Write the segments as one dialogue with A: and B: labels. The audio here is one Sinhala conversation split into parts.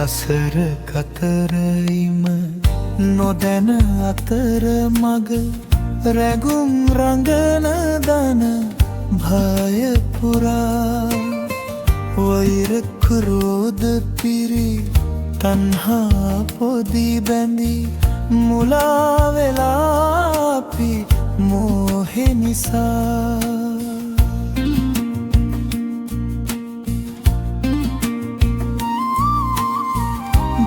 A: සසර කතරයිම නොදැන අතර මග රැගුම් රඟන දන භය පුරා වෛර ක්‍රෝධ පිරි තණ්හා පොදි බැඳි මුලා වෙලා අපි මෝහෙ නිසා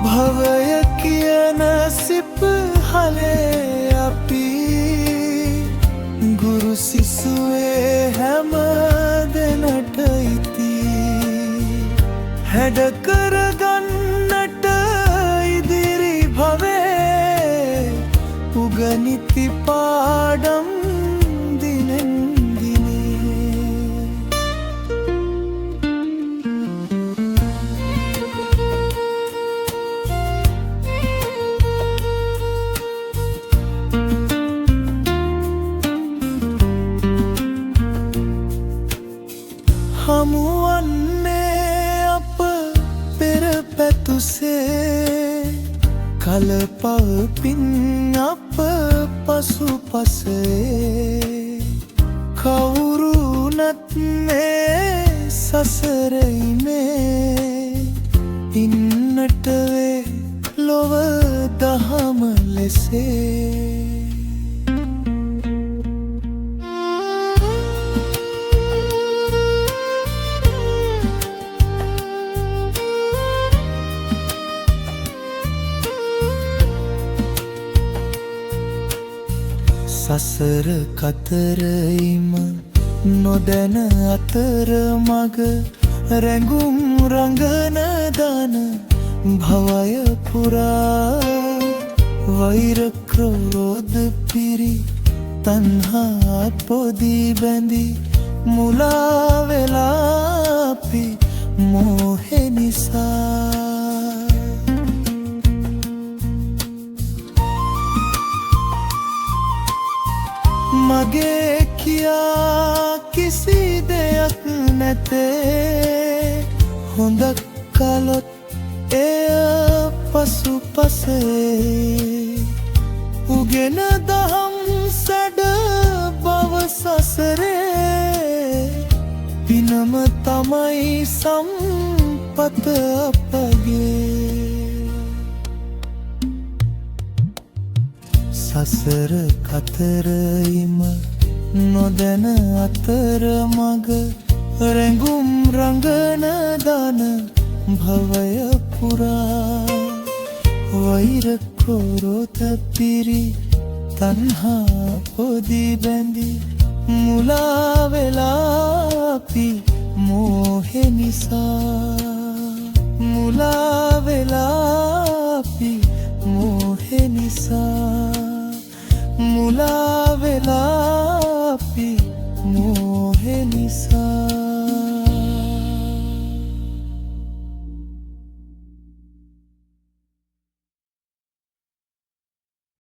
A: භවය කියන සිප්හලේ අපි ගුරු සිසුවේ හැම දෙනට ඉති හැඩ කරගන්නට ඉදිරි භවේ උගනිති පාඩම් දිනෙන් දිනේ හමුවන්නේ අප පෙර පැතුසේ කලපවින් අප පසුපසේ කවුරු නැත්නේ සසරයිනේ ඉන්නට වේ ලොව දහම ලෙසේ සසර කතරයිම නොදැන අතර මග රැඟුම් රඟන දන භවය පුරා වෛර ක්‍රෝධ පිරි තණ්හා පොදි බැඳි මුලා වෙලා අපි මෝහෙ නිසා මගේ කියා කිසි දෙයක් නැතේ හොඳක් කළොත් එය පසුපසේ උගෙන දහම් සැඩ බව සසරේ පිනම තමයි සම්පත අපගේ සසර කතරයිම නොදැන අතර මග රැඟුම් රඟන දන භවය පුරා වෛර ක්‍රෝධ පිරි තණ්හා පොදි බැඳි මුලා වෙලා අපි මෝහෙ නිසා මුලා වෙලා අපි මෝහෙ නිසා මුලා වෙලා